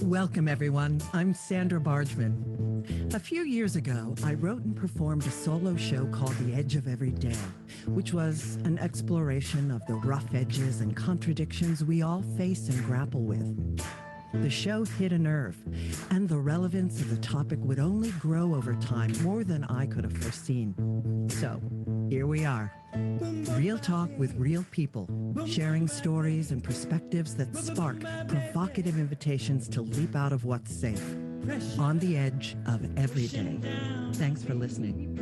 Welcome, everyone. I'm Sandra Bargman. A few years ago, I wrote and performed a solo show called The Edge of Every Day, which was an exploration of the rough edges and contradictions we all face and grapple with. The show hit a nerve, and the relevance of the topic would only grow over time more than I could have foreseen. So, here we are. Real talk with real people, sharing stories and perspectives that spark provocative invitations to leap out of what's safe, on the edge of every day. Thanks for listening.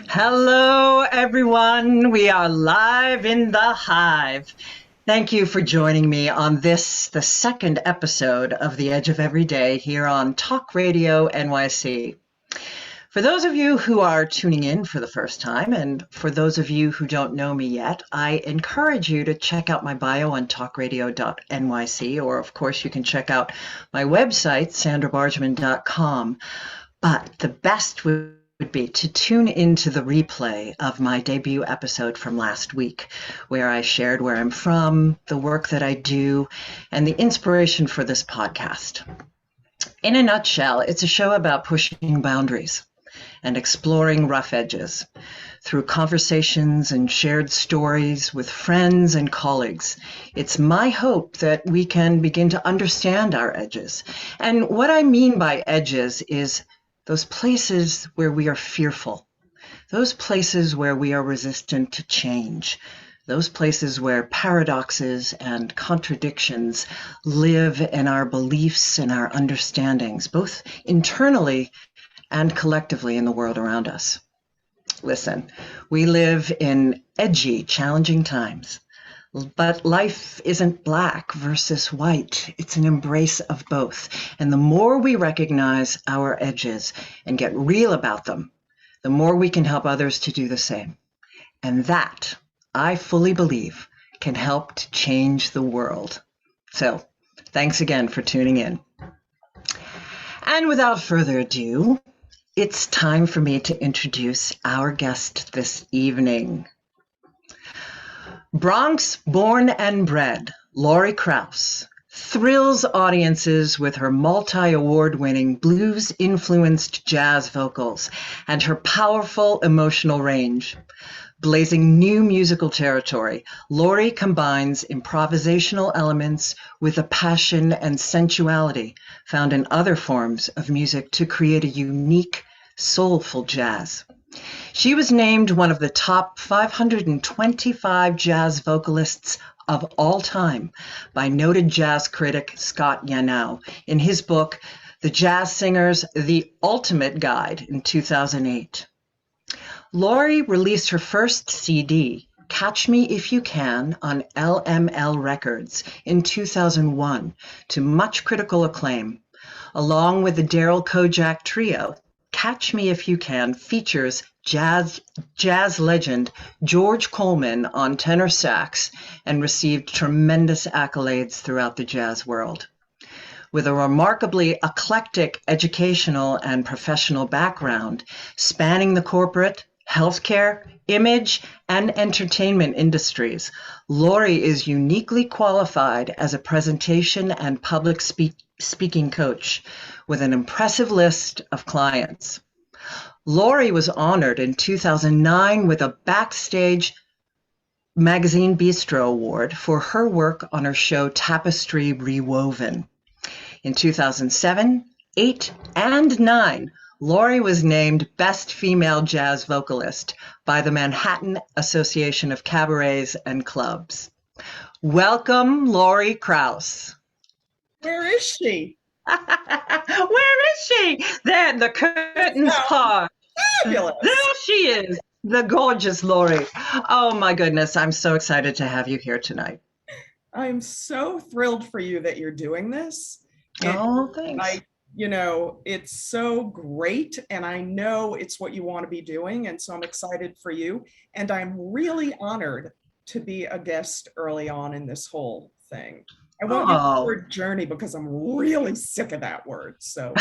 Hello, everyone. We are live in the Hive. Thank you for joining me on this, the second episode of The Edge of Every Day here on TalkRadio.NYC. For those of you who are tuning in for the first time, and for those of you who don't know me yet, I encourage you to check out my bio on TalkRadio.NYC, or of course you can check out my website, sandrabargman.com. But the best would be to tune into the replay of my debut episode from last week, where I shared where I'm from, the work that I do, and the inspiration for this podcast. In a nutshell, it's a show about pushing boundaries and exploring rough edges through conversations and shared stories with friends and colleagues. It's my hope that we can begin to understand our edges. And what I mean by edges is those places where we are fearful, those places where we are resistant to change, those places where paradoxes and contradictions live in our beliefs and our understandings, both internally and collectively in the world around us. Listen, we live in edgy, challenging times, but life isn't black versus white. It's an embrace of both. And the more we recognize our edges and get real about them, the more we can help others to do the same. And that, I fully believe, can help to change the world. So, thanks again for tuning in. And without further ado, it's time for me to introduce our guest this evening. Bronx born and bred, Laurie Krauz thrills audiences with her multi-award-winning blues-influenced jazz vocals and her powerful emotional range. Blazing new musical territory, Laurie combines improvisational elements with a passion and sensuality found in other forms of music to create a unique, soulful jazz. She was named one of the top 525 jazz vocalists of all time by noted jazz critic Scott Yanow in his book, The Jazz Singer's The Ultimate Guide in 2008. Laurie released her first CD, Catch Me If You Can, on LML Records in 2001 to much critical acclaim. Along with the Daryl Kojak Trio, Catch Me If You Can features jazz legend George Coleman on tenor sax and received tremendous accolades throughout the jazz world. With a remarkably eclectic educational and professional background spanning the corporate, healthcare, image, and entertainment industries, Laurie is uniquely qualified as a presentation and public speaking coach with an impressive list of clients. Laurie was honored in 2009 with a Backstage Magazine Bistro Award for her work on her show Tapestry Rewoven. In 2007, 8, and 9, Laurie was named Best Female Jazz Vocalist by the Manhattan Association of Cabarets and Clubs. Welcome, Laurie Krauz. Where is she? Where is she? There, the curtains part. Fabulous. There she is, the gorgeous Laurie. Oh my goodness, I'm so excited to have you here tonight. I'm so thrilled for you that you're doing this. Oh, thanks. It's so great, and I know it's what you want to be doing, and so I'm excited for you. And I'm really honored to be a guest early on in this whole thing. I won't use the word journey because I'm really sick of that word. So,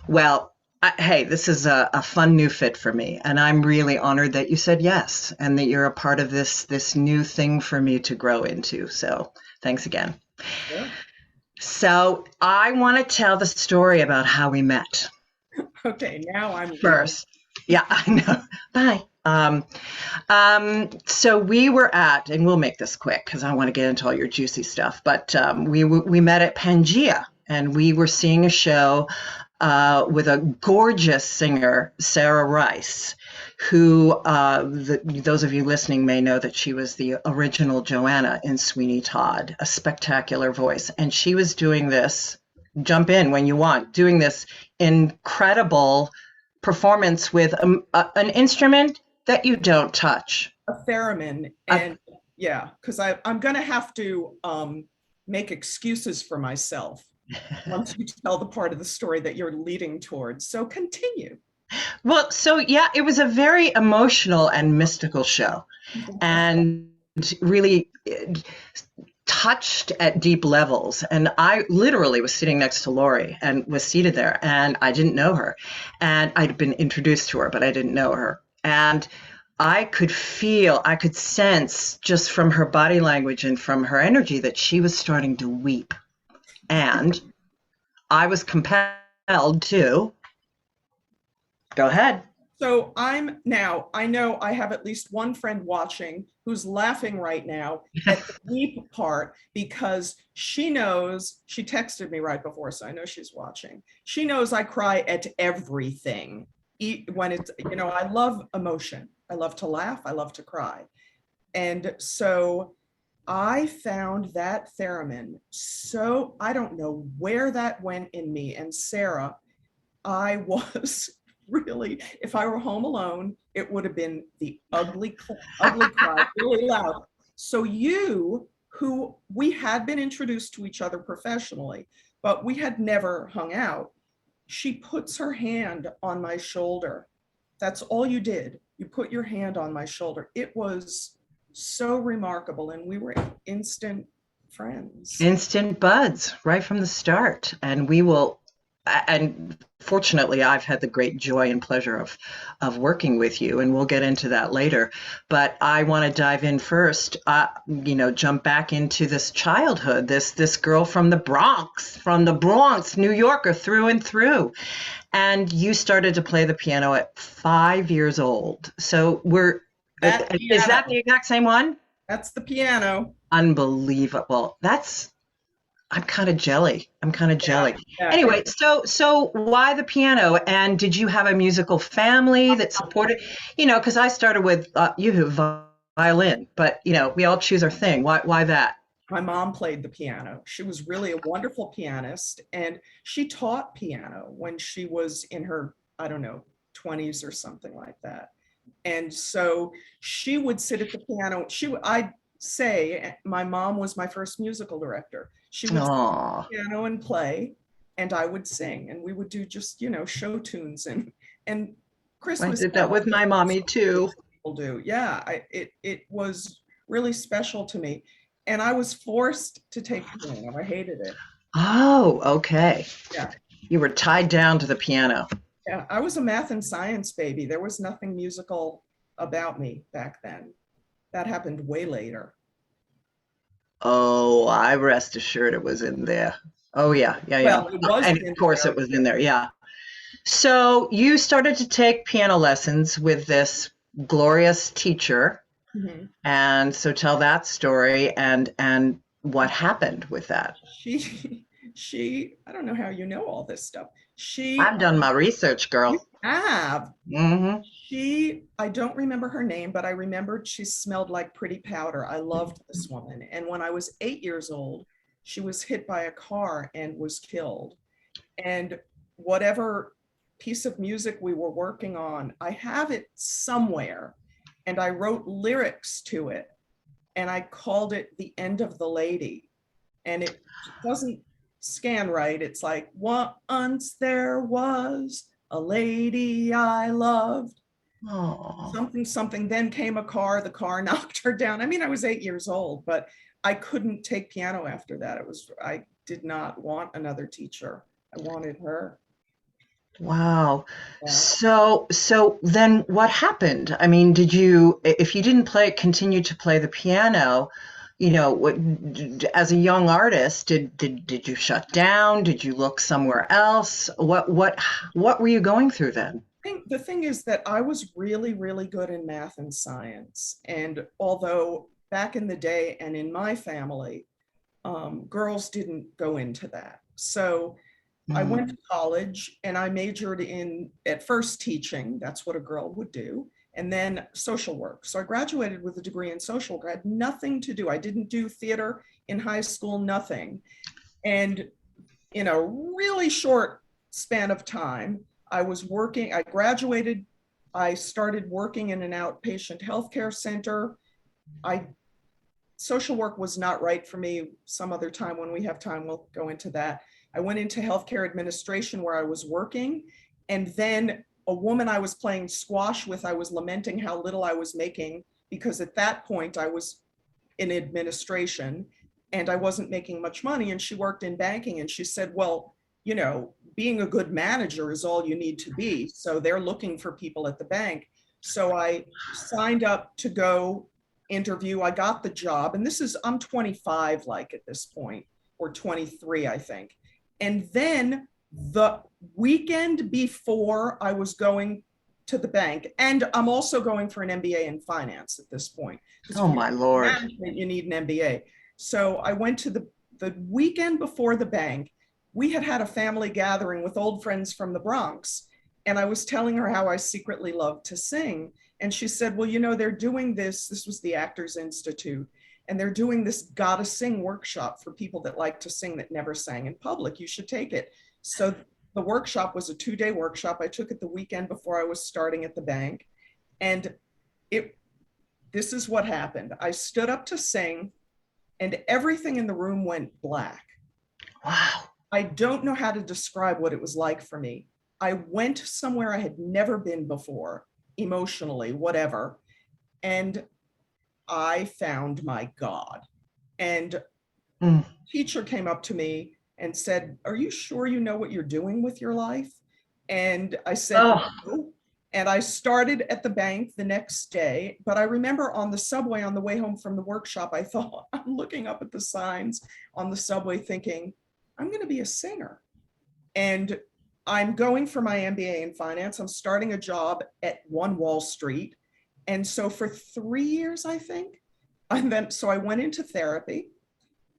well, hey, this is a fun new fit for me, and I'm really honored that you said yes and that you're a part of this new thing for me to grow into. So Thanks again. Sure. So I want to tell the story about how we met. Okay, now I'm First. Yeah, I know. Bye. So we were at, and we'll make this quick because I want to get into all your juicy stuff, but we met at Pangea, and we were seeing a show with a gorgeous singer, Sarah Rice, who those of you listening may know that she was the original Joanna in Sweeney Todd, a spectacular voice. And she was doing this, jump in when you want, doing this incredible performance with an instrument that you don't touch. A theremin. And yeah, because I'm going to have to make excuses for myself once you tell the part of the story that you're leading towards. So continue. Well, so yeah, it was a very emotional and mystical show, and really touched at deep levels. And I literally was sitting next to Laurie and was seated there, and I didn't know her, and I'd been introduced to her, but I didn't know her. And I could sense just from her body language and from her energy that she was starting to weep. And I was compelled to go ahead. So I know I have at least one friend watching who's laughing right now at the weep part, because she knows, she texted me right before, so I know she's watching. She knows I cry at everything. When it's, I love emotion. I love to laugh. I love to cry. And so I found that theremin. So I don't know where that went in me. And Sarah, I was really, if I were home alone, it would have been the ugly cry, really loud. So you, who we had been introduced to each other professionally, but we had never hung out, she puts her hand on my shoulder. That's all you did. You put your hand on my shoulder. It was so remarkable, and we were instant friends. Instant buds right from the start. And fortunately, I've had the great joy and pleasure of working with you, and we'll get into that later. But I want to dive in first, jump back into this childhood, this girl from the Bronx, New Yorker through and through. And you started to play the piano at 5 years old. So is that the exact same one? That's the piano. Unbelievable. I'm kind of jelly. Yeah. Anyway, so why the piano? And did you have a musical family that supported, because I started with, you have violin, but, we all choose our thing. Why that? My mom played the piano. She was really a wonderful pianist, and she taught piano when she was in her, 20s or something like that. And so she would sit at the piano. I'd say my mom was my first musical director. She would sit at the piano and play, and I would sing, and we would do just, show tunes and Christmas. I did that with my mommy too. People do. Yeah, it was really special to me. And I was forced to take piano. I hated it. Oh, okay. Yeah. You were tied down to the piano. Yeah, I was a math and science baby. There was nothing musical about me back then. That happened way later. Oh, I rest assured it was in there. Oh, yeah. Well, it was, and of course it was in there, yeah. So you started to take piano lessons with this glorious teacher. Mm-hmm. And so tell that story and what happened with that. She, I don't know how you know all this stuff. I've done my research, girl. You have. Mm-hmm. I don't remember her name, but I remembered she smelled like pretty powder. I loved this woman. And when I was 8 years old, she was hit by a car and was killed. And whatever piece of music we were working on, I have it somewhere. And I wrote lyrics to it, and I called it The End of the Lady. And it doesn't scan right. It's like, once there was a lady I loved. Aww. Something. Then came a car. The car knocked her down. I mean, I was 8 years old, but I couldn't take piano after that. I did not want another teacher. I wanted her. Wow. Yeah. So then what happened? I mean, if you didn't continue to play the piano, as a young artist, did you shut down? Did you look somewhere else? What were you going through then? The thing is that I was really, really good in math and science. And although back in the day and in my family, girls didn't go into that. So I went to college and I majored in, at first, teaching. That's what a girl would do. And then social work. So I graduated with a degree in social work. I had nothing to do. I didn't do theater in high school, nothing. And in a really short span of time, I graduated, I started working in an outpatient healthcare center. Social work was not right for me. Some other time, when we have time, we'll go into that. I went into healthcare administration where I was working, and then a woman I was playing squash with, I was lamenting how little I was making, because at that point I was in administration and I wasn't making much money, and she worked in banking, and she said, well, being a good manager is all you need to be. So they're looking for people at the bank. So I signed up to go interview. I got the job, and I'm 25 at this point, or 23, I think. And then the weekend before I was going to the bank, and I'm also going for an MBA in finance at this point. Oh my Lord. Management, you need an MBA. So I went to the weekend before the bank. We had a family gathering with old friends from the Bronx. And I was telling her how I secretly loved to sing. And she said, well, they're doing this was the Actors Institute, and they're doing this Gotta Sing workshop for people that like to sing that never sang in public. You should take it. So the workshop was a 2-day workshop. I took it the weekend before I was starting at the bank. And this is what happened. I stood up to sing and everything in the room went black. Wow. I don't know how to describe what it was like for me. I went somewhere I had never been before, emotionally, whatever. And I found my God. And the teacher came up to me and said, are you sure you know what you're doing with your life? And I said, no. And I started at the bank the next day. But I remember on the subway on the way home from the workshop, I thought, I'm looking up at the signs on the subway thinking, I'm going to be a singer. And I'm going for my MBA in finance. I'm starting a job at One Wall Street. And so for 3 years, I think, so I went into therapy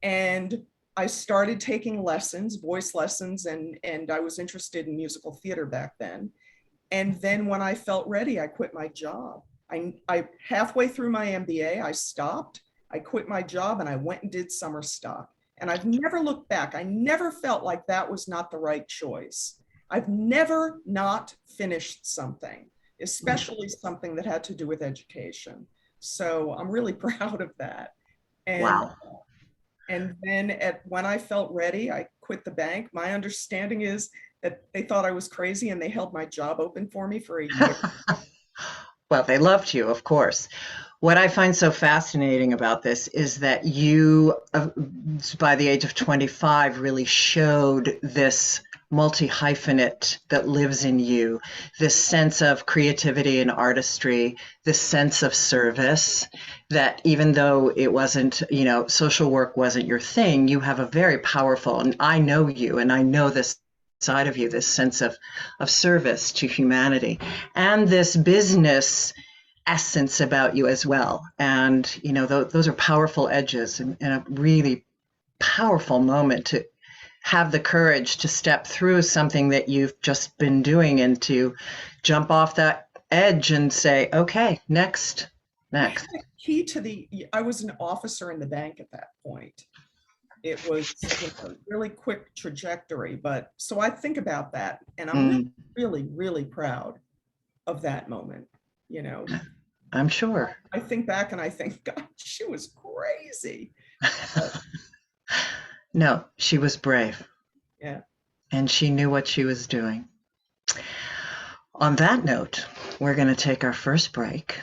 and I started taking lessons, voice lessons, and I was interested in musical theater back then. And then when I felt ready, I quit my job. I halfway through my MBA, I stopped, I quit my job, and I went and did summer stock. And I've never looked back. I never felt like that was not the right choice. I've never not finished something, especially something that had to do with education. So I'm really proud of that. And, wow. And then when I felt ready, I quit the bank. My understanding is that they thought I was crazy and they held my job open for me for a year. Well, they loved you, of course. What I find so fascinating about this is that you, by the age of 25, really showed this multi-hyphenate that lives in you, this sense of creativity and artistry, this sense of service, that even though it wasn't, social work wasn't your thing, you have a very powerful, and I know you, and I know this side of you, this sense of service to humanity, and this business essence about you as well. And, those are powerful edges, and a really powerful moment to have the courage to step through something that you've just been doing and to jump off that edge and say, okay, next. I was an officer in the bank at that point. It was a really quick trajectory, but so I think about that and I'm really, really, really proud of that moment, I'm sure. I think back and I think, God, she was crazy. No, she was brave. Yeah. And she knew what she was doing. On that note, we're going to take our first break.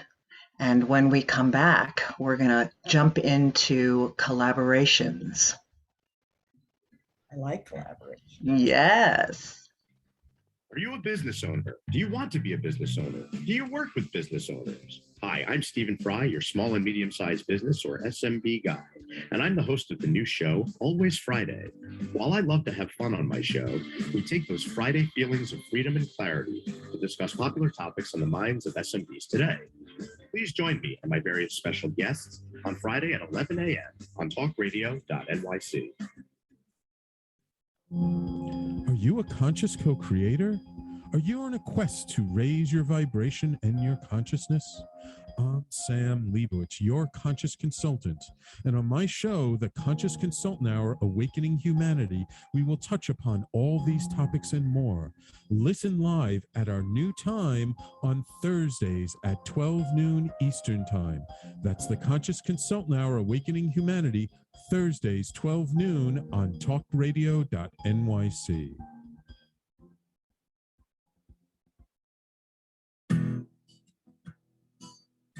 And when we come back, we're going to jump into collaborations. I like collaboration. Yes. Are you a business owner? Do you want to be a business owner? Do you work with business owners? Hi, I'm Stephen Fry, your small and medium-sized business or SMB guy, and I'm the host of the new show, Always Friday. While I love to have fun on my show, we take those Friday feelings of freedom and clarity to discuss popular topics on the minds of SMBs today. Please join me and my various special guests on Friday at 11 a.m. on TalkRadio.NYC. Are you a conscious co-creator? Are you on a quest to raise your vibration and your consciousness? I'm Sam Leibowitz, your conscious consultant. And on my show, The Conscious Consultant Hour, Awakening Humanity, we will touch upon all these topics and more. Listen live at our new time on Thursdays at 12 noon Eastern Time. That's The Conscious Consultant Hour, Awakening Humanity, Thursdays, 12 noon on TalkRadio.NYC.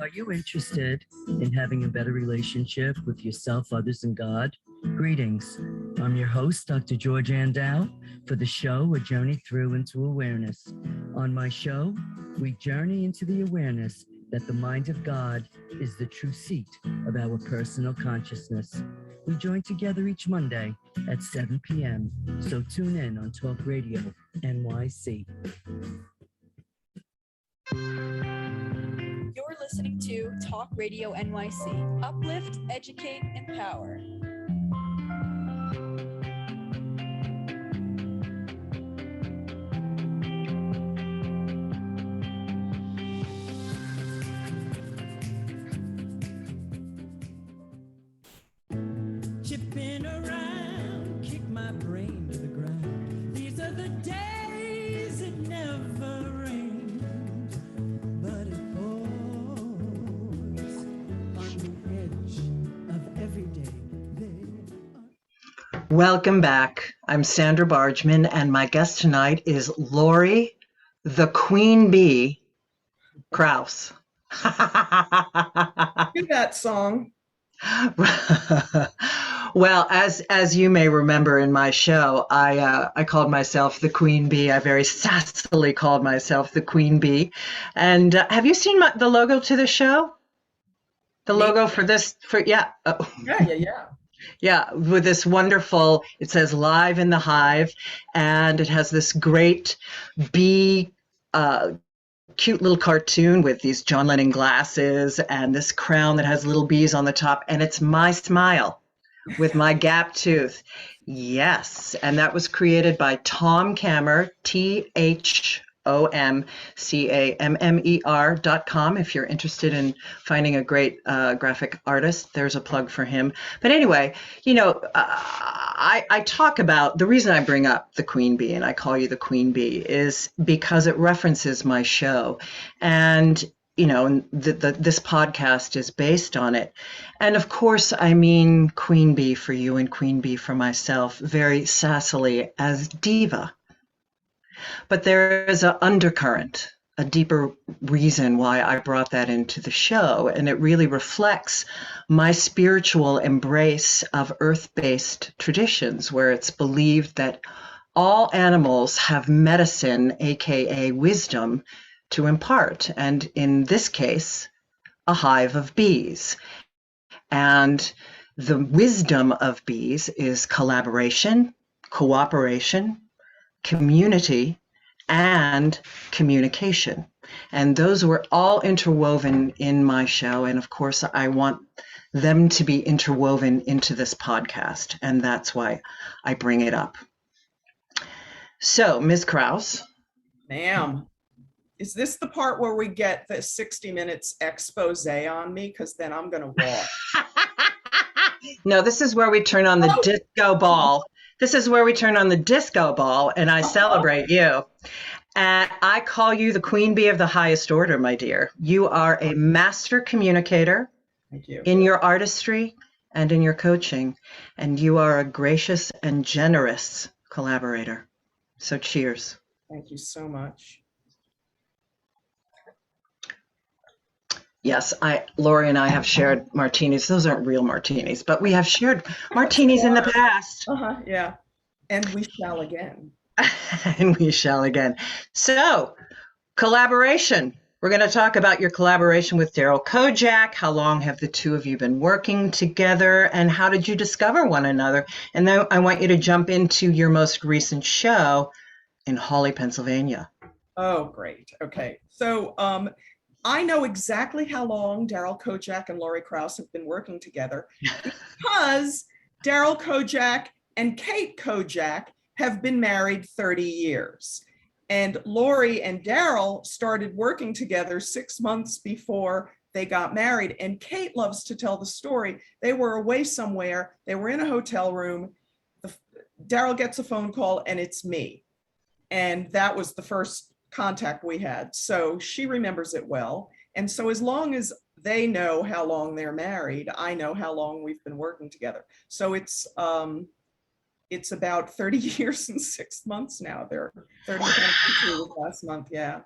Are you interested in having a better relationship with yourself, others, and God? Greetings. I'm your host, Dr. George Yanow, for the show A Journey Through into Awareness. On my show, we journey into the awareness that the mind of God is the true seat of our personal consciousness. We join together each Monday at 7 p.m., so tune in on Talk Radio NYC. You're listening to Talk Radio NYC. Uplift, educate, empower. Chipping around, kick my brain to the ground. These are the days it never rains, but it pours on the edge of every day. Welcome back. I'm Sandra Bargman, and my guest tonight is Laurie, the Queen Bee, Kraus. Do that song. Well, as you may remember in my show, I called myself the Queen Bee. I very sassily called myself the Queen Bee. And have you seen the logo to the show? The logo for this, yeah. Yeah, with this wonderful, it says live in the Hive, and it has this great bee, cute little cartoon with these John Lennon glasses and this crown that has little bees on the top, and it's my smile with my gap tooth. Yes, and that was created by Tom Kammer, THOMCAMMER.com. If you're interested in finding a great graphic artist, there's a plug for him. But anyway, you know, I talk about, the reason I bring up the Queen Bee and I call you the Queen Bee is because it references my show. And you know, this podcast is based on it. And of course, I mean Queen Bee for you and Queen Bee for myself, very sassily as diva. But there is an undercurrent, a deeper reason why I brought that into the show. And it really reflects my spiritual embrace of earth-based traditions, where it's believed that all animals have medicine, aka wisdom, to impart, and in this case, a hive of bees. And the wisdom of bees is collaboration, cooperation, community, and communication. And those were all interwoven in my show, and of course, I want them to be interwoven into this podcast, and that's why I bring it up. So, Ms. Kraus. Ma'am. Is this the part where we get the 60 minutes expose on me? Because then I'm going to walk. No, this is where we turn on the disco ball. This is where we turn on the disco ball, and I celebrate you. And I call you the Queen Bee of the highest order, my dear. You are a master communicator. Thank you. In your artistry and in your coaching. And you are a gracious and generous collaborator. So cheers. Thank you so much. Yes, Laurie and I have shared martinis. Those aren't real martinis, but we have shared martinis in the past. Yeah. And we shall again. And we shall again. So, collaboration. We're going to talk about your collaboration with Daryl Kojak. How long have the two of you been working together, and how did you discover one another? And then I want you to jump into your most recent show in Hawley, Pennsylvania. Oh, great. Okay. So I know exactly how long Daryl Kojak and Laurie Krauz have been working together because Daryl Kojak and Kate Kojak have been married 30 years. And Laurie and Daryl started working together 6 months before they got married. And Kate loves to tell the story. They were away somewhere. They were in a hotel room. Daryl gets a phone call and it's me. And that was the first contact we had. So she remembers it well. And so as long as they know how long they're married, I know how long we've been working together. So it's about 30 years and 6 months now. They're 30 last month. Yeah.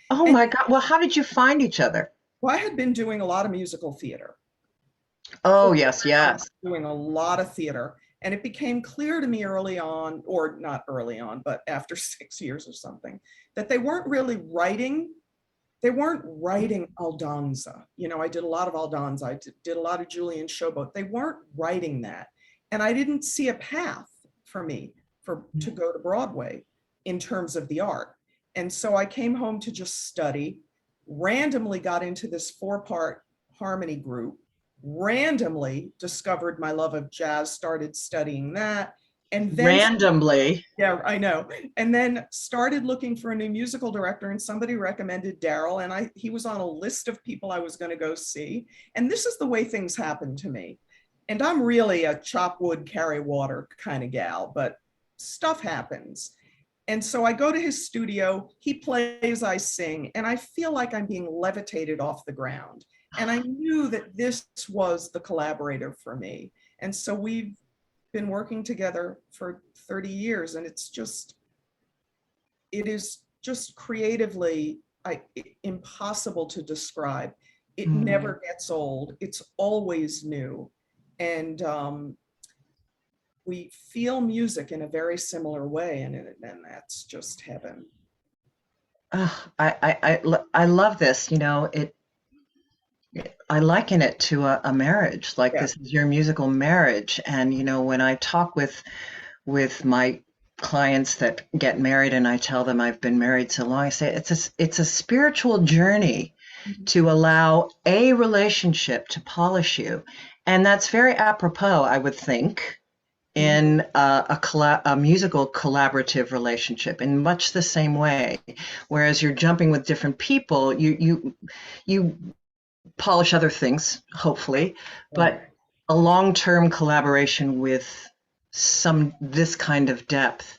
Oh my God. Well, how did you find each other? Well, I had been doing a lot of musical theater. Oh, yes. Doing a lot of theater. And it became clear to me early on, or not early on, but after 6 years or something, that they weren't really writing. They weren't writing Aldonza. You know, I did a lot of Aldonza. I did a lot of Julian Showboat. They weren't writing that. And I didn't see a path for me to go to Broadway in terms of the art. And so I came home to just study, randomly got into this 4-part harmony group, randomly discovered my love of jazz, started studying that. And then randomly. Yeah, I know. And then started looking for a new musical director, and somebody recommended Daryl, and he was on a list of people I was going to go see. And this is the way things happened to me. And I'm really a chop wood, carry water kind of gal, but stuff happens. And so I go to his studio, he plays, I sing, and I feel like I'm being levitated off the ground. And I knew that this was the collaborator for me. And so we've been working together for 30 years, and it is just creatively impossible to describe. It never gets old. It's always new. And we feel music in a very similar way, and that's just heaven. I love this. You know, I liken it to a marriage. Like, this is your musical marriage. And you know, when I talk with my clients that get married, and I tell them I've been married so long, I say it's a spiritual journey to allow a relationship to polish you. And that's very apropos, I would think, in a musical collaborative relationship in much the same way. Whereas you're jumping with different people, you polish other things, hopefully, but a long-term collaboration with this kind of depth,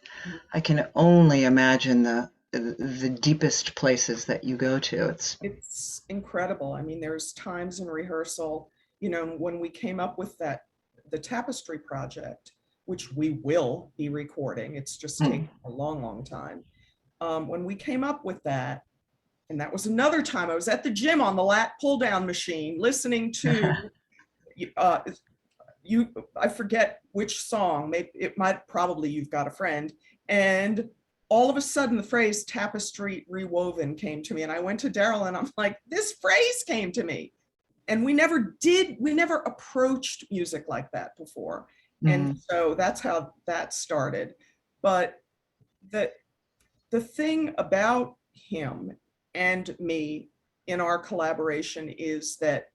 I can only imagine the deepest places that you go to. It's incredible. I mean, there's times in rehearsal, you know, when we came up with the Tapestry project, which we will be recording, it's just taken a long, long time. When we came up with that, and that was another time I was at the gym on the lat pull down machine, listening to, I forget which song, maybe it might probably You've Got a Friend. And all of a sudden the phrase tapestry rewoven came to me, and I went to Daryl and I'm like, this phrase came to me. And we never approached music like that before. And so that's how that started. But the thing about him and me in our collaboration is that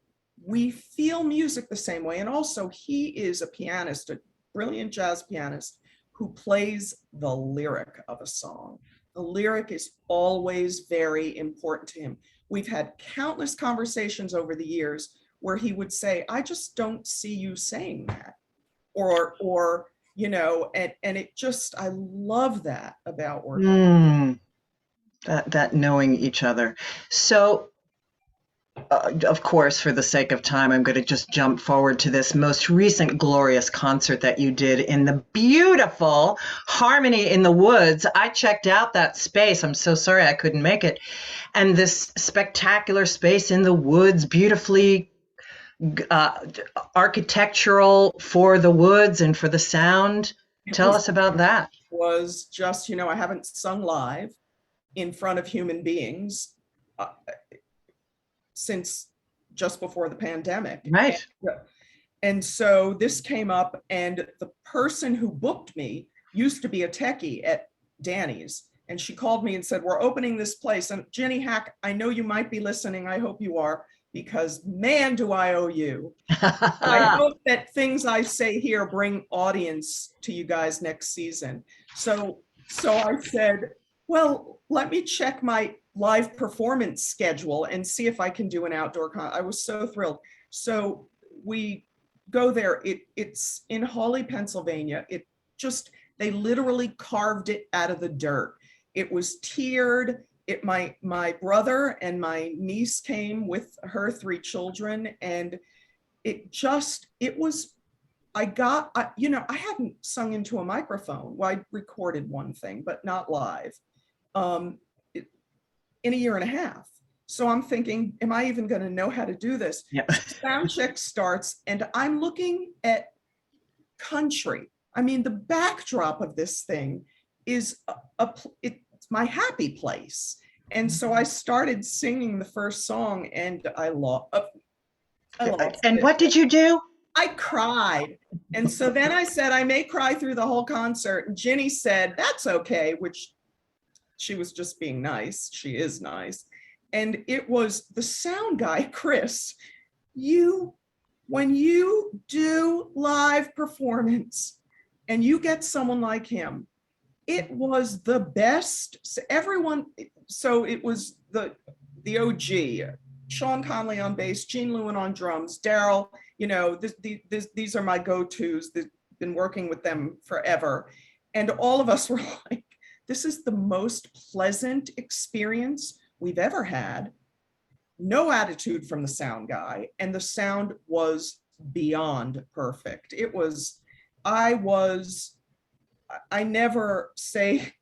we feel music the same way. And also, he is a pianist, a brilliant jazz pianist who plays the lyric of a song. The lyric is always very important to him. We've had countless conversations over the years where he would say, I just don't see you saying that. Or you know, and it just, I love that about working. That knowing each other. So, of course, for the sake of time, I'm going to just jump forward to this most recent glorious concert that you did in the beautiful Harmony in the Woods. I checked out that space. I'm so sorry I couldn't make it. And this spectacular space in the woods, beautifully architectural for the woods and for the sound. Tell us about that. Was just, I haven't sung live in front of human beings since just before the pandemic. Right. And so this came up, and the person who booked me used to be a techie at Danny's. And she called me and said, we're opening this place. And Jenny Hack, I know you might be listening. I hope you are, because man, do I owe you. I hope that things I say here bring audience to you guys next season. So I said, well, let me check my live performance schedule and see if I can do an outdoor I was so thrilled. So we go there. It's in Hawley, Pennsylvania. They literally carved it out of the dirt. It was tiered. My brother and my niece came with her 3 children, and I hadn't sung into a microphone. Well, I recorded one thing, but not live, in a year and a half. So I'm thinking, am I even going to know how to do this? Yeah. Sound check starts, and I'm looking at country. I mean, the backdrop of this thing is it's my happy place. And so I started singing the first song, and I lost And it. what did you do? I cried. And so then I said, I may cry through the whole concert. And Ginny said, that's okay, which she was just being nice. She is nice. And it was the sound guy, Chris. When you do live performance and you get someone like him, it was the best. So it was the OG, Sean Conley on bass, Gene Lewin on drums, Daryl, these are my go-tos. They've been working with them forever. And all of us were like, this is the most pleasant experience we've ever had. No attitude from the sound guy. And the sound was beyond perfect. I never say,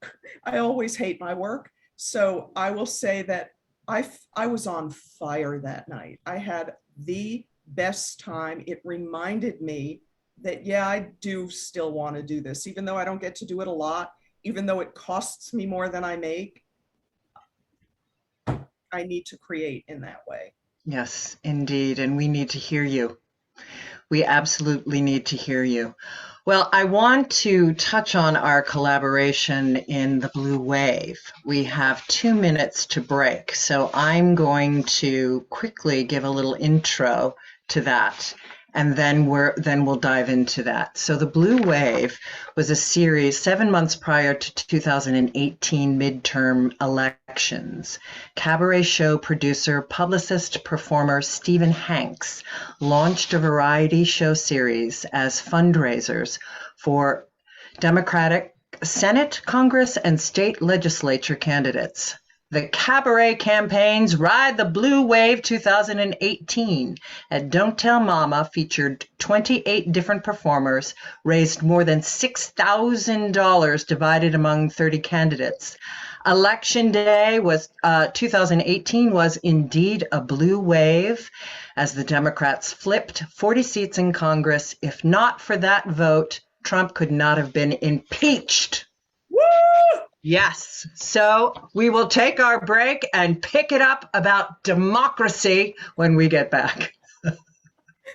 I always hate my work. So I will say that I was on fire that night. I had the best time. It reminded me that, yeah, I do still want to do this, even though I don't get to do it a lot, even though it costs me more than I make. I need to create in that way. Yes, indeed. And we need to hear you. We absolutely need to hear you. Well, I want to touch on our collaboration in the Blue Wave. We have 2 minutes to break, so I'm going to quickly give a little intro to that, and then we'll dive into that. So the Blue Wave was a series 7 months prior to 2018 midterm elections. Cabaret show producer, publicist, performer Stephen Hanks launched a variety show series as fundraisers for Democratic Senate, Congress, and state legislature candidates. The cabaret campaigns Ride the Blue Wave 2018 at Don't Tell Mama featured 28 different performers, raised more than $6,000 divided among 30 candidates. Election day 2018 was indeed a blue wave as the Democrats flipped 40 seats in Congress. If not for that vote, Trump could not have been impeached. Woo! Yes. So we will take our break and pick it up about democracy when we get back.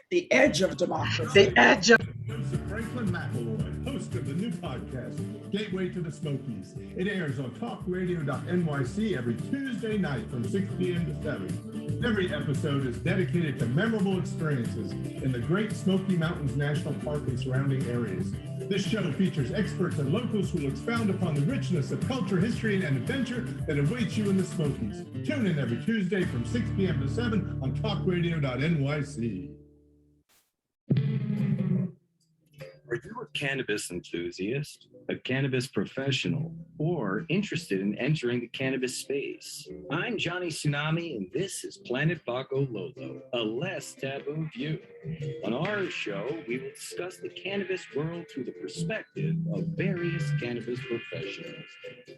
The edge of democracy. The edge of... Joseph Franklin McElroy, host of the new podcast, Gateway to the Smokies. It airs on TalkRadio.NYC every Tuesday night from 6 p.m. to 7. Every episode is dedicated to memorable experiences in the Great Smoky Mountains National Park and surrounding areas. This show features experts and locals who will expound upon the richness of culture, history, and adventure that awaits you in the Smokies. Tune in every Tuesday from 6 p.m. to 7 on TalkRadio.NYC. Are you a cannabis enthusiast, a cannabis professional, or interested in entering the cannabis space? I'm Johnny Tsunami, and this is Planet Baco Lolo, a less taboo view. On our show, we will discuss the cannabis world through the perspective of various cannabis professionals.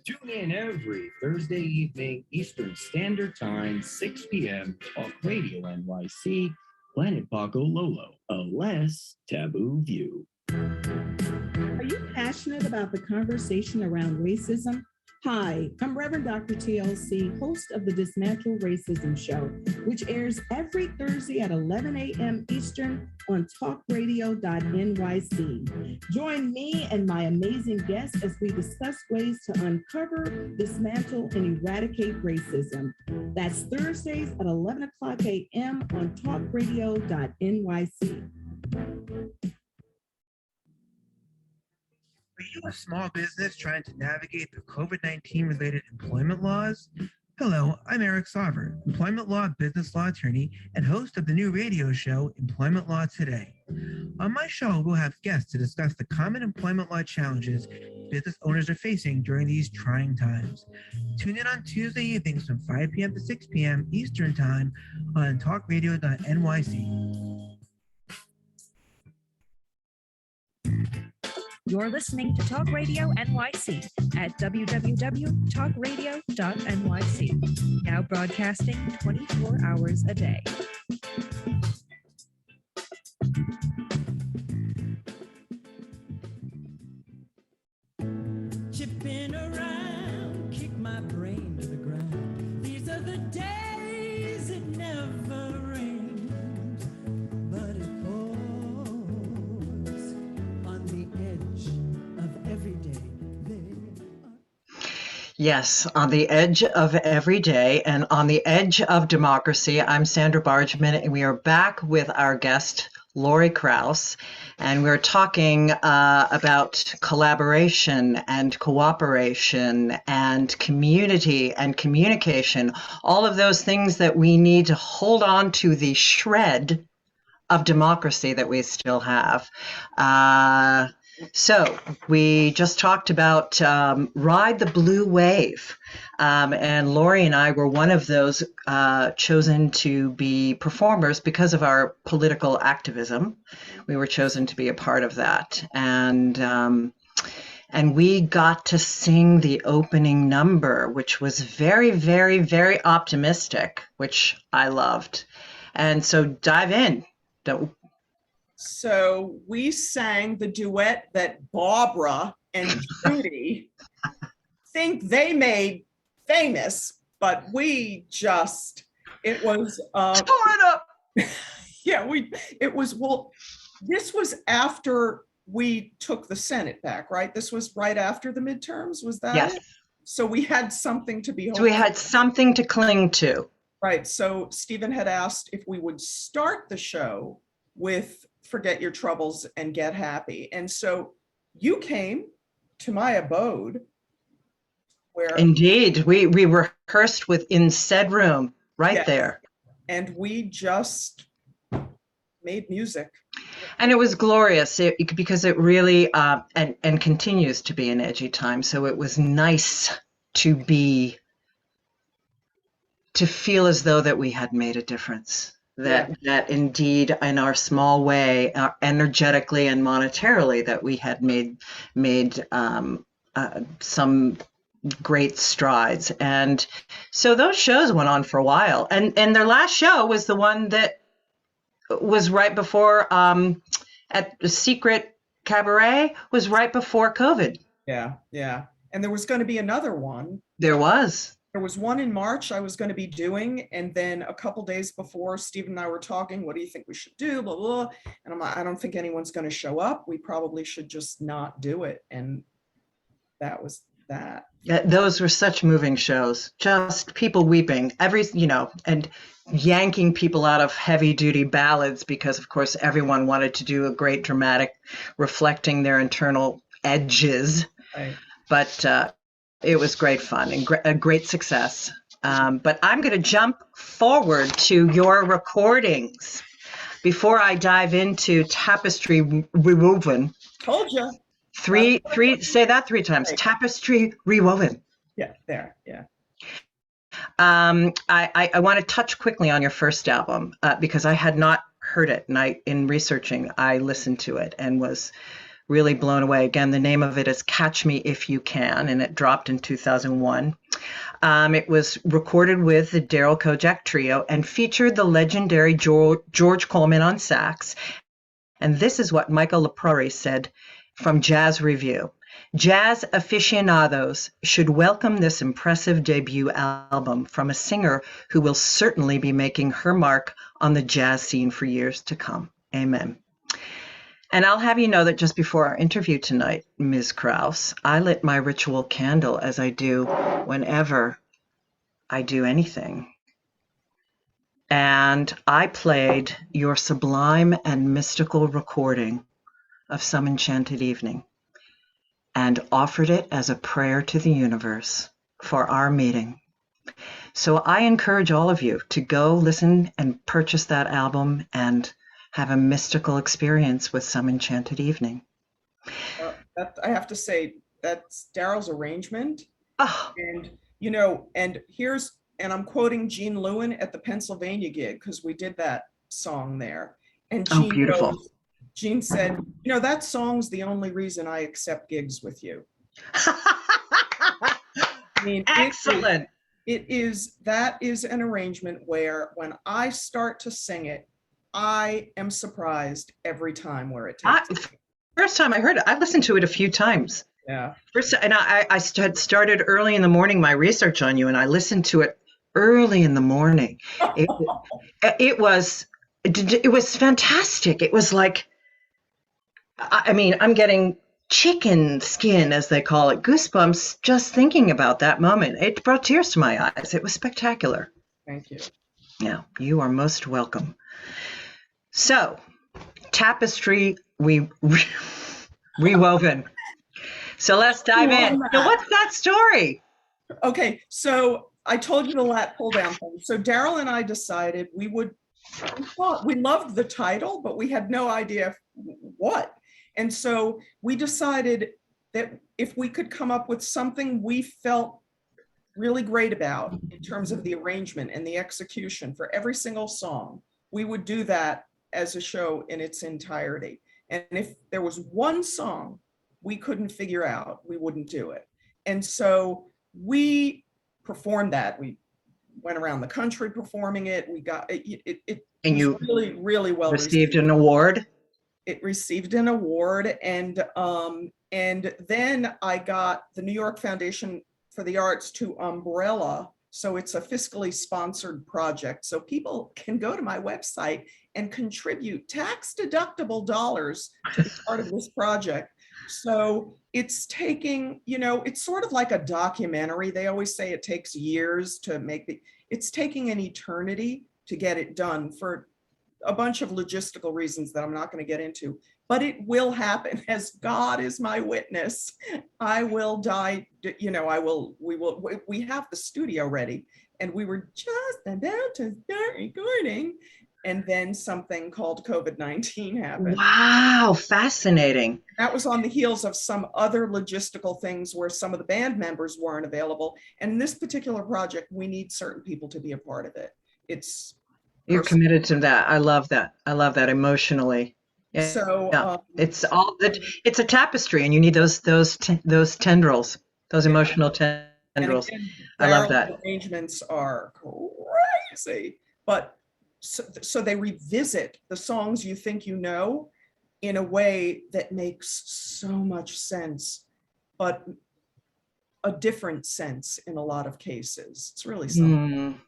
Tune in every Thursday evening, Eastern Standard Time, 6 p.m., Talk Radio NYC, Planet Baco Lolo, a less taboo view. Are you passionate passionate about the conversation around racism? Hi, I'm Reverend Dr. TLC, host of the Dismantle Racism Show, which airs every Thursday at 11 a.m. Eastern on TalkRadio.NYC. Join me and my amazing guests as we discuss ways to uncover, dismantle, and eradicate racism. That's Thursdays at 11 o'clock a.m. on TalkRadio.NYC. Are you a small business trying to navigate the COVID-19 related employment laws? Hello, I'm Eric Sauver, employment law business law attorney and host of the new radio show, Employment Law Today. On my show, we'll have guests to discuss the common employment law challenges business owners are facing during these trying times. Tune in on Tuesday evenings from 5 p.m. to 6 p.m. Eastern Time on TalkRadio.NYC. You're listening to Talk Radio NYC at www.talkradio.nyc, now broadcasting 24 hours a day. Chipping around, kick my brain to the ground. These are the days it never rains, but it pours on the edge of every day. Yes, on the edge of every day and on the edge of democracy. I'm Sandra Bargman, and we are back with our guest, Laurie Krauz, and we're talking about collaboration and cooperation and community and communication, all of those things that we need to hold on to the shred of democracy that we still have. So we just talked about Ride the Blue Wave, and Laurie and I were one of those chosen to be performers because of our political activism. We were chosen to be a part of that, and we got to sing the opening number, which was very, very, very optimistic, which I loved. And so dive in. So we sang the duet that Barbara and Judy think they made famous, but we just, it was tore it up. Yeah, this was after we took the Senate back, right? This was right after the midterms, was that Yes. it? So we had something to be So we had something to cling to. Right. So Stephen had asked if we would start the show with Forget Your Troubles and Get Happy. And so you came to my abode where... Indeed. We rehearsed within said room right there. And we just made music. And it was glorious because it really, and continues to be an edgy time. So it was nice to feel as though that we had made a difference. That indeed, in our small way, energetically and monetarily, that we had made some great strides. And so those shows went on for a while. And their last show was the one that was right before, at the Secret Cabaret, was right before COVID. Yeah. And there was going to be another one. There was one in March I was going to be doing, and then a couple days before, Stephen and I were talking, what do you think we should do, blah, blah, blah. And I'm like, I don't think anyone's going to show up. We probably should just not do it. And that was that. Yeah, those were such moving shows, just people weeping, and yanking people out of heavy duty ballads because, of course, everyone wanted to do a great dramatic reflecting their internal edges. Right. But it was great fun and a great success. But I'm going to jump forward to your recordings before I dive into Tapestry Rewoven. Told you. Say that 3 times. Right. Tapestry Rewoven. Yeah, there. Yeah. I want to touch quickly on your first album because I had not heard it, and in researching, I listened to it and was really blown away. Again, the name of it is Catch Me If You Can, and it dropped in 2001. It was recorded with the Daryl Kojak Trio and featured the legendary George Coleman on sax. And this is what Michael LaPrairie said from Jazz Review. Jazz aficionados should welcome this impressive debut album from a singer who will certainly be making her mark on the jazz scene for years to come. Amen. And I'll have you know that just before our interview tonight, Ms. Kraus, I lit my ritual candle, as I do whenever I do anything. And I played your sublime and mystical recording of Some Enchanted Evening and offered it as a prayer to the universe for our meeting. So I encourage all of you to go listen and purchase that album and have a mystical experience with Some Enchanted Evening. I have to say, that's Daryl's arrangement. Oh. And, and I'm quoting Gene Lewin at the Pennsylvania gig, because we did that song there. And Gene, beautiful. Gene said, that song's the only reason I accept gigs with you. I mean, excellent. That is an arrangement where when I start to sing it, I am surprised every time where it takes. First time I heard it, I listened to it a few times. Yeah. I had started early in the morning my research on you, and I listened to it early in the morning. It was fantastic. It was like, I mean, I'm getting chicken skin, as they call it, goosebumps just thinking about that moment. It brought tears to my eyes. It was spectacular. Thank you. Yeah, you are most welcome. So, tapestry rewoven. So let's dive in. So what's that story? Okay, so I told you the lat pull down thing. So Daryl and I decided we loved the title, but we had no idea what. And so we decided that if we could come up with something we felt really great about in terms of the arrangement and the execution for every single song, we would do that as a show in its entirety. And if there was one song we couldn't figure out, we wouldn't do it. And so we performed that. We went around the country performing it. We got it and you really, really well received an award. It received an award, and then I got the New York Foundation for the Arts to umbrella. So it's a fiscally sponsored project. So people can go to my website and contribute tax-deductible dollars to be part of this project. So it's taking, it's sort of like a documentary. They always say it takes years to make it's taking an eternity to get it done for a bunch of logistical reasons that I'm not going to get into, but it will happen. As God is my witness, I will die. We have the studio ready, and we were just about to start recording, and then something called COVID-19 happened. Wow, fascinating. That was on the heels of some other logistical things where some of the band members weren't available. And in this particular project, we need certain people to be a part of it. You're committed to that. I love that. I love that emotionally. Yeah. So it's a tapestry, and you need those tendrils, those emotional tendrils. Again, I love that. Arrangements are crazy, but so they revisit the songs you think you know in a way that makes so much sense, but a different sense in a lot of cases. It's really something.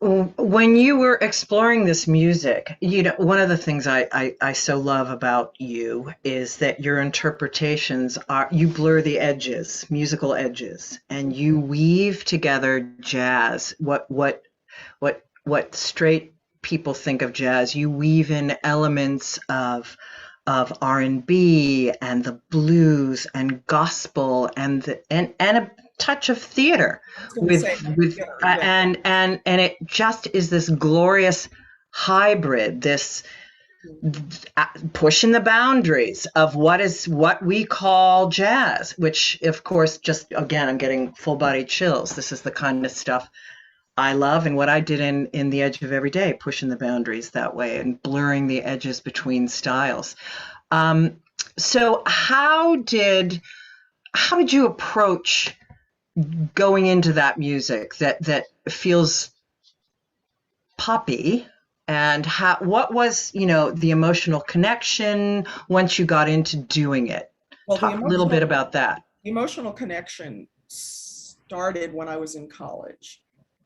When you were exploring this music, one of the things I so love about you is that your interpretations you blur the edges, musical edges, and you weave together jazz. What straight people think of jazz, you weave in elements of R&B and the blues and gospel and a touch of theater and it just is this glorious hybrid, this pushing the boundaries of what we call jazz, which of course, just again, I'm getting full body chills. This is the kind of stuff I love, and what I did in The Edge of Every Day, pushing the boundaries that way and blurring the edges between styles. So how did you approach going into that music that feels poppy, and what was the emotional connection once you got into doing it? Well, Talk a little bit about that. The emotional connection started when I was in college.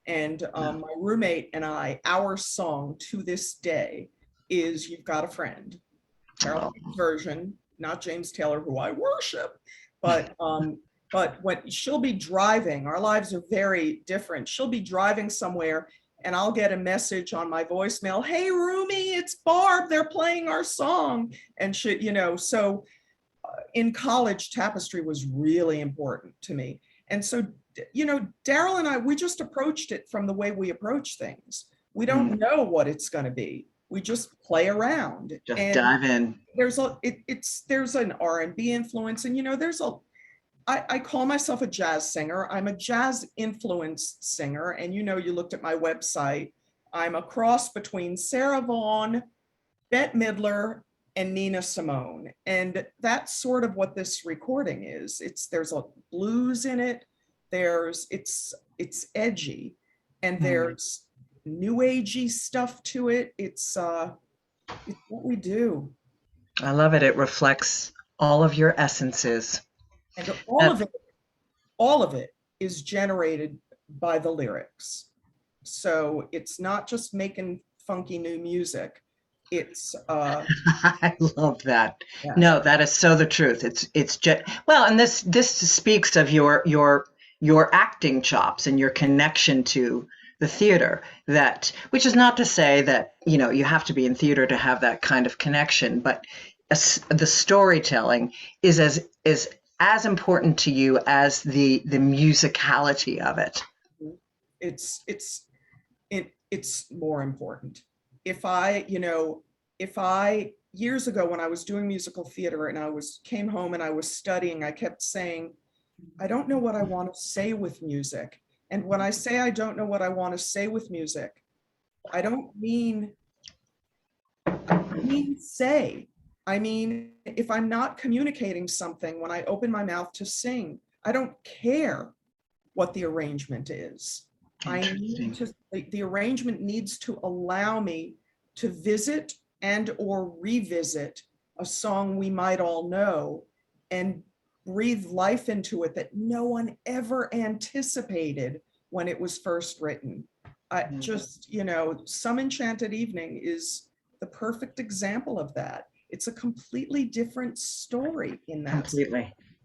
And my roommate and I, our song to this day is You've Got a Friend. Daryl Kojak version, not James Taylor, who I worship, but when she'll be driving, our lives are very different. She'll be driving somewhere and I'll get a message on my voicemail, hey, roomie, it's Barb, they're playing our song. And she, you know, so in college, Tapestry was really important to me. And so, you know, Daryl and I, we just approached it from the way we approach things. We don't know what it's going to be. We just play around. Just and dive in. There's an R&B influence, and you know, I call myself a jazz singer. I'm a jazz influenced singer, and you know, you looked at my website. I'm a cross between Sarah Vaughan, Bette Midler, and Nina Simone, and that's sort of what this recording is. There's a blues in it. It's edgy, and there's new agey stuff to it. It's what we do. I love it. It reflects all of your essences. And all of it is generated by the lyrics. So it's not just making funky new music. It's I love that. Yeah. No, that is so the truth. It's just, well, and this speaks of your acting chops and your connection to the theater, which is not to say that, you know, you have to be in theater to have that kind of connection, but the storytelling is as important to you as the musicality of it. It's more important. If I years ago when I was doing musical theater and I came home and I was studying, I kept saying, I don't know what I want to say with music. And when I say I don't know what I want to say with music, I don't mean say. I mean, if I'm not communicating something when I open my mouth to sing, I don't care what the arrangement is. The arrangement needs to allow me to visit and or revisit a song we might all know and breathe life into it that no one ever anticipated when it was first written. Just, you know, Some Enchanted Evening is the perfect example of that. It's a completely different story in that.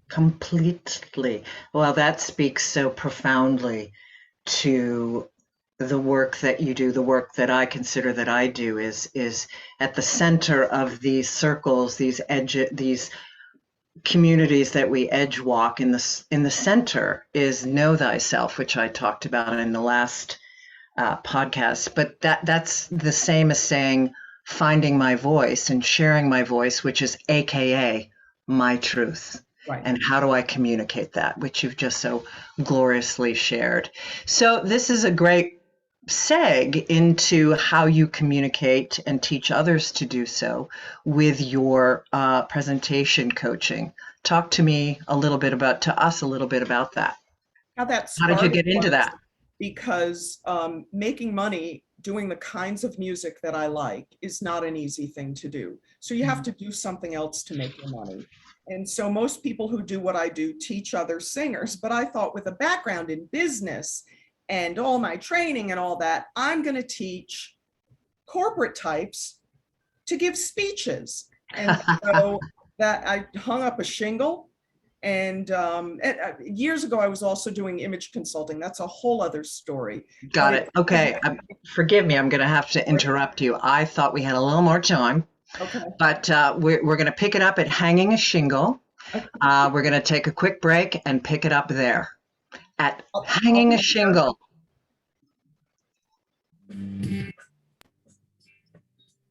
Completely. Well, that speaks so profoundly to the work that you do. The work that I consider that I do is at the center of these circles, these communities that we edge walk. In the center is Know Thyself, which I talked about in the last podcast. But that's the same as saying finding my voice and sharing my voice, which is AKA my truth. Right. And how do I communicate that, which you've just so gloriously shared. So this is a great seg into how you communicate and teach others to do so with your presentation coaching. Talk to us a little bit about that. How did you get into that? Because making money doing the kinds of music that I like is not an easy thing to do. So you have to do something else to make your money. And so most people who do what I do teach other singers, but I thought with a background in business and all my training and all that, I'm going to teach corporate types to give speeches. And so that I hung up a shingle. And years ago, I was also doing image consulting. That's a whole other story. Got it. Okay. Forgive me. I'm going to have to interrupt you. I thought we had a little more time. Okay. But we're going to pick it up at hanging a shingle. We're going to take a quick break and pick it up there at hanging a shingle.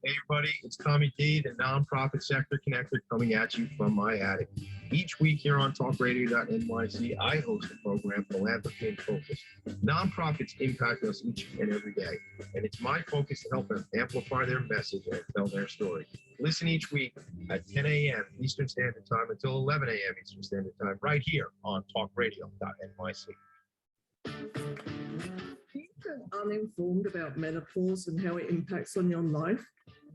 Hey everybody, it's Tommy D, the nonprofit sector connector, coming at you from my attic. Each week here on TalkRadio.NYC, I host a program, Philanthropy in Focus. Nonprofits impact us each and every day, and it's my focus to help them amplify their message and tell their story. Listen each week at 10 a.m. Eastern Standard Time until 11 a.m. Eastern Standard Time, right here on TalkRadio.NYC. People are uninformed about menopause and how it impacts on your life.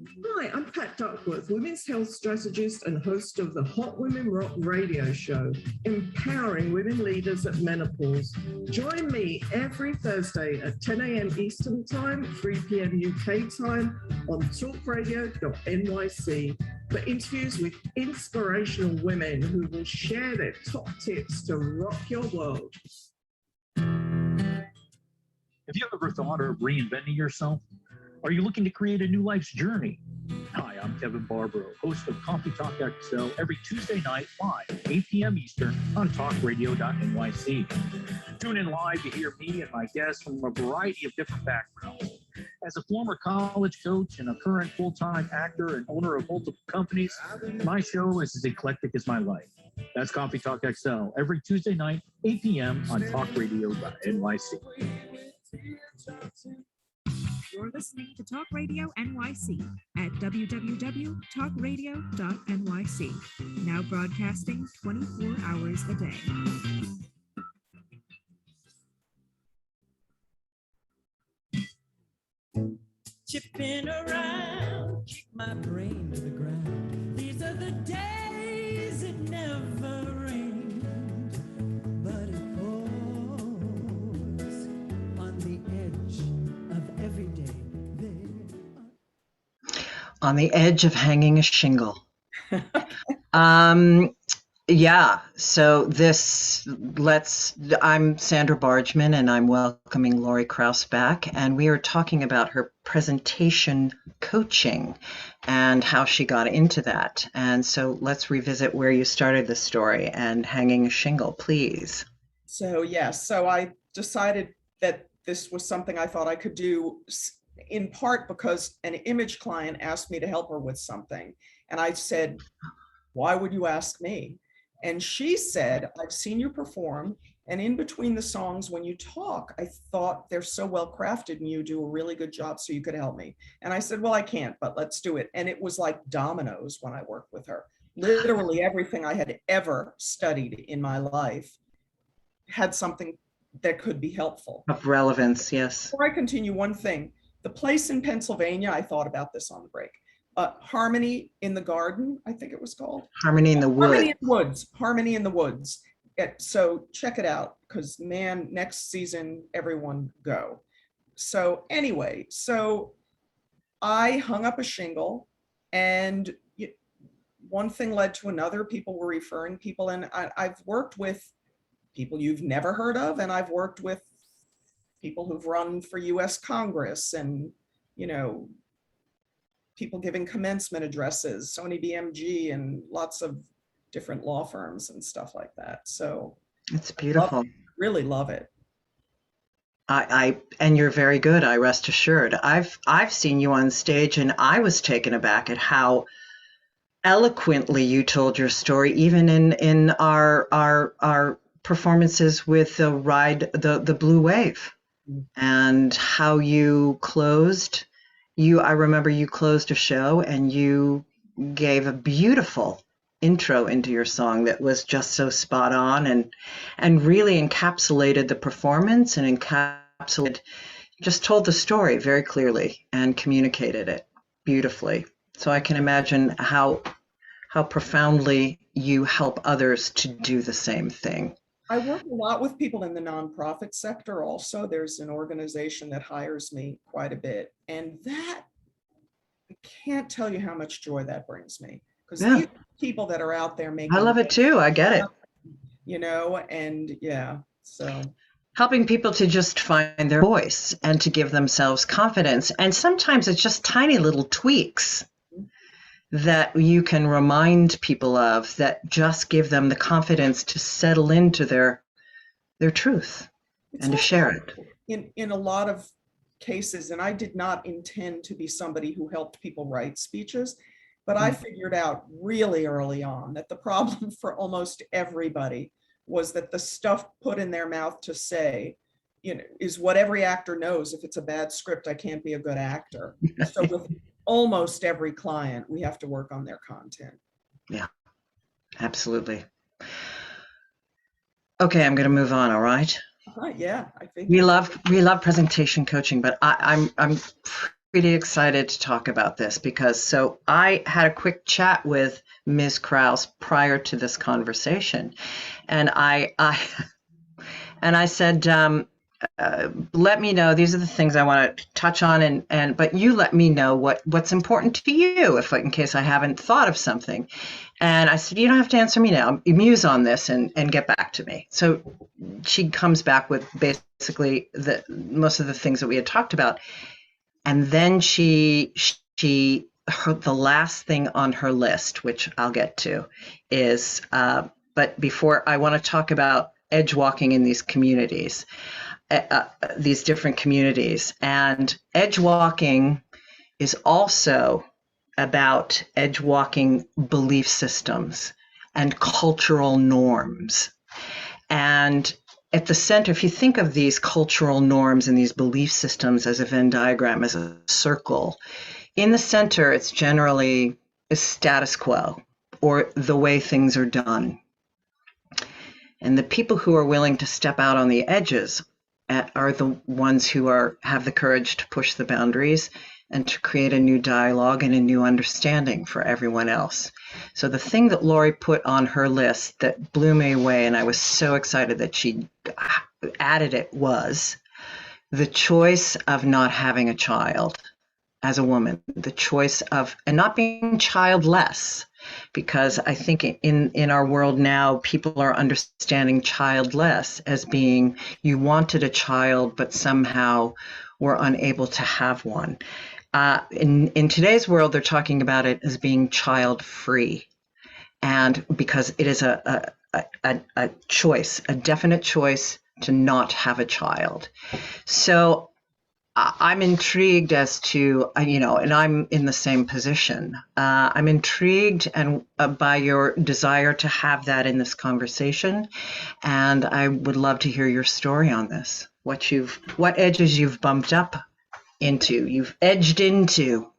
Hi, I'm Pat Duckworth, women's health strategist and host of the Hot Women Rock radio show, empowering women leaders at menopause. Join me every Thursday at 10 a.m. Eastern Time, 3 p.m. UK time on TalkRadio.NYC for interviews with inspirational women who will share their top tips to rock your world. Have you ever thought of reinventing yourself? Are you looking to create a new life's journey? Hi, I'm Kevin Barbaro, host of Coffee Talk XL every Tuesday night live, 8 p.m. Eastern on TalkRadio.NYC. Tune in live to hear me and my guests from a variety of different backgrounds. As a former college coach and a current full-time actor and owner of multiple companies, my show is as eclectic as my life. That's Coffee Talk XL every Tuesday night, 8 p.m. on TalkRadio.NYC. You're listening to Talk Radio NYC at www.talkradio.nyc. Now broadcasting 24 hours a day. Chipping around, kick my brain to the ground. These are the days it never rained, but it pours on the edge of every day. On the edge of hanging a shingle. Yeah, so I'm Sandra Bargman, and I'm welcoming Laurie Krauz back, and we are talking about her presentation coaching and how she got into that. And so let's revisit where you started the story and hanging a shingle, please. So yes, so I decided that this was something I thought I could do, in part because an image client asked me to help her with something. And I said, why would you ask me? And she said, I've seen you perform, and in between the songs when you talk, I thought they're so well crafted and you do a really good job, so you could help me. And I said, well, I can't, but let's do it. And it was like dominoes when I worked with her. Literally everything I had ever studied in my life had something that could be helpful. Of relevance, yes. Before I continue, one thing. The place in Pennsylvania, I thought about this on the break. Harmony in the Garden, I think it was called. Harmony in the Woods. Harmony in the Woods. Harmony in the Woods. So check it out, because man, next season, everyone go. So anyway, so I hung up a shingle, and one thing led to another. People were referring people, and I've worked with people you've never heard of, and I've worked with people who've run for US Congress, and, people giving commencement addresses, Sony BMG, and lots of different law firms and stuff like that. So it's beautiful. Really love it. And you're very good, I rest assured. I've seen you on stage, and I was taken aback at how eloquently you told your story, even in our performances with the Blue Wave, and how you closed. I remember you closed a show and you gave a beautiful intro into your song that was just so spot on, and really encapsulated the performance, and just told the story very clearly and communicated it beautifully. So I can imagine how profoundly you help others to do the same thing. I work a lot with people in the nonprofit sector also. There's an organization that hires me quite a bit. And that, I can't tell you how much joy that brings me. Because these people that are out there making— I love it too, I get it. And yeah, so. Helping people to just find their voice and to give themselves confidence. And sometimes it's just tiny little tweaks that you can remind people of that just give them the confidence to settle into their truth and to share it. In a lot of cases, and I did not intend to be somebody who helped people write speeches, but I figured out really early on that the problem for almost everybody was that the stuff put in their mouth to say, is what every actor knows. If it's a bad script, I can't be a good actor. So with almost every client, we have to work on their content. Yeah, absolutely. Okay, I'm going to move on. All right. Yeah, I think we love presentation coaching, but I'm pretty excited to talk about this because so I had a quick chat with Ms. Kraus prior to this conversation, and I said, let me know. These are the things I want to touch on, but you let me know what's important to you, in case I haven't thought of something. And I said, you don't have to answer me now. Muse on this and get back to me. So she comes back with basically most of the things that we had talked about. And then the last thing on her list, which I'll get to, is, but before I want to talk about edge walking in these communities, these different communities. And edge walking is also about edge walking belief systems and cultural norms. And at the center, if you think of these cultural norms and these belief systems as a Venn diagram, as a circle, in the center, it's generally a status quo or the way things are done. And the people who are willing to step out on the edges are the ones who have the courage to push the boundaries and to create a new dialogue and a new understanding for everyone else. So the thing that Laurie put on her list that blew me away, and I was so excited that she added it, was the choice of not having a child as a woman, the choice of, and not being childless, because I think in our world now, people are understanding childless as being you wanted a child, but somehow were unable to have one. In today's world, they're talking about it as being child-free, and because it is a choice, a definite choice to not have a child. So I'm intrigued as to, and I'm in the same position. I'm intrigued by your desire to have that in this conversation, and I would love to hear your story on this. What edges you've bumped up into, you've edged into.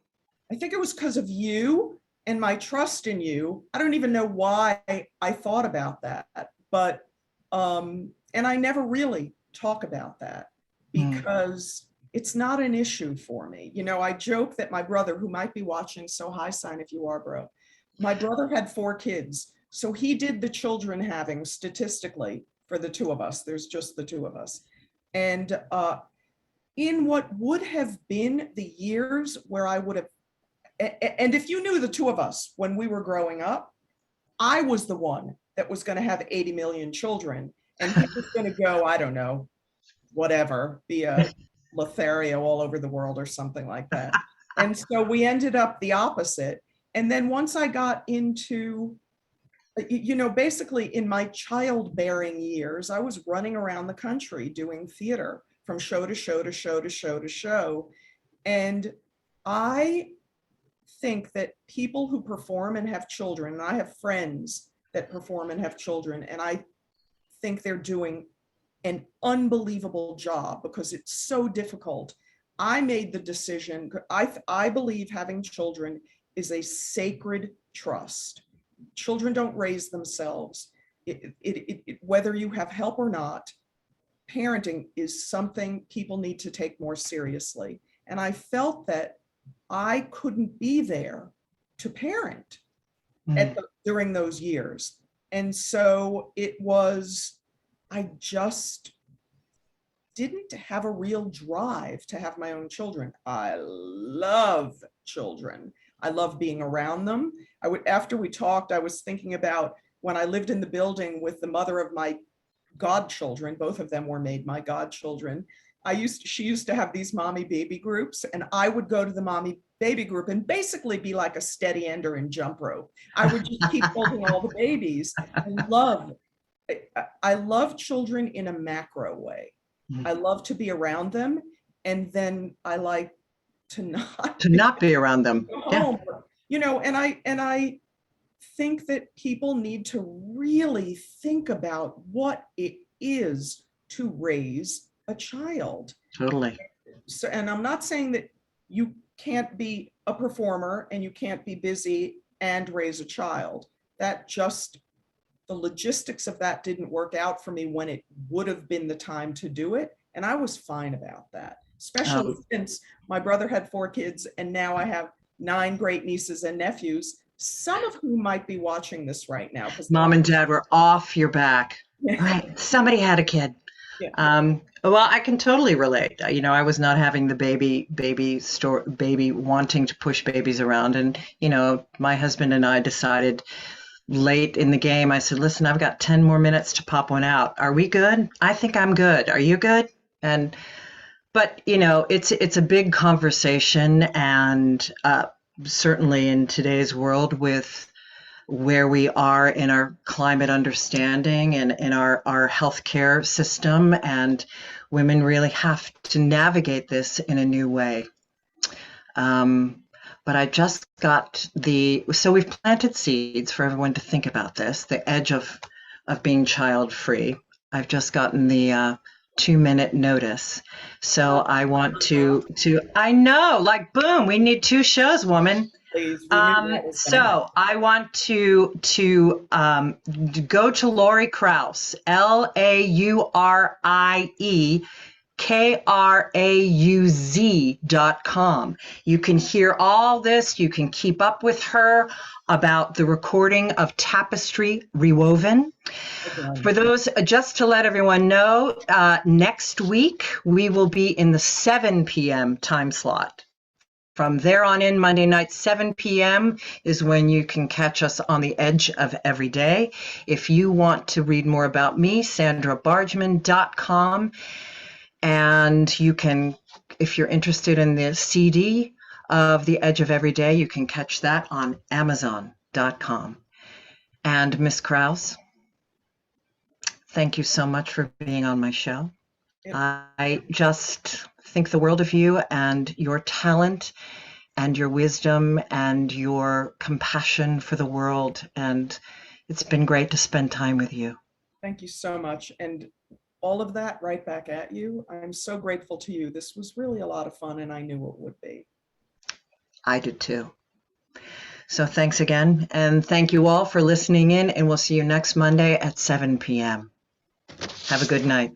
I think it was because of you and my trust in you. I don't even know why I thought about that, but and I never really talk about that because it's not an issue for me. I joke that my brother, who might be watching, so hi sign if you are, bro. My brother had 4 kids. So he did the children having statistically for the 2 of us. There's just the 2 of us. And in what would have been the years where I would have, and if you knew the 2 of us when we were growing up, I was the one that was going to have 80 million children. And he was going to go, I don't know, whatever, be a Lothario all over the world or something like that. And so we ended up the opposite. And then once I got into, basically in my childbearing years, I was running around the country doing theater from show to show to show to show to show. And I think that people who perform and have children, and I have friends that perform and have children, and I think they're doing an unbelievable job because it's so difficult. I made the decision, I believe having children is a sacred trust. Children don't raise themselves. Whether you have help or not, parenting is something people need to take more seriously. And I felt that I couldn't be there to parent during those years. And so I just didn't have a real drive to have my own children. I love children. I love being around them. After we talked, I was thinking about when I lived in the building with the mother of my godchildren. Both of them were made my godchildren. She used to have these mommy baby groups, and I would go to the mommy baby group and basically be like a steady ender in jump rope. I would just keep holding all the babies. I love children in a macro way. I love to be around them, and then I like to not be around them. Home. And I think that people need to really think about what it is to raise a child. Totally. So, and I'm not saying that you can't be a performer and you can't be busy and raise a child. The logistics of that didn't work out for me when it would have been the time to do it. And I was fine about that. especially since my brother had 4 kids and now I have 9 great nieces and nephews, some of whom might be watching this right now. Mom and Dad were off your back. Right. Somebody had a kid. Yeah. Well, I can totally relate. You know, I was not having the baby wanting to push babies around. And, you know, my husband and I decided late in the game, I said, listen, I've got 10 more minutes to pop one out. Are we good? I think I'm good. Are you good? But, you know, it's a big conversation. And certainly in today's world with where we are in our climate understanding and in our healthcare system, and women really have to navigate this in a new way. But I just got so we've planted seeds for everyone to think about this, the edge of being child free. I've just gotten the 2-minute notice. So I want to I know, like, boom, we need 2 shows, woman. Please, so I want to go to Laurie Krauz, LaurieKrauz.com. You can hear all this. You can keep up with her about the recording of Tapestry Rewoven. For those, just to let everyone know, next week we will be in the 7 p.m. time slot. From there on in, Monday night, 7 p.m. is when you can catch us on the edge of every day. If you want to read more about me, sandrabargman.com. And you can, if you're interested in the CD of The Edge of Every Day, you can catch that on Amazon.com. And Miss Krauz, thank you so much for being on my show. I just think the world of you and your talent and your wisdom and your compassion for the world. And it's been great to spend time with you. Thank you so much. And all of that right back at you. I'm so grateful to you. This was really a lot of fun, and I knew it would be. I did too. So thanks again. And thank you all for listening in, and we'll see you next Monday at 7 p.m. Have a good night.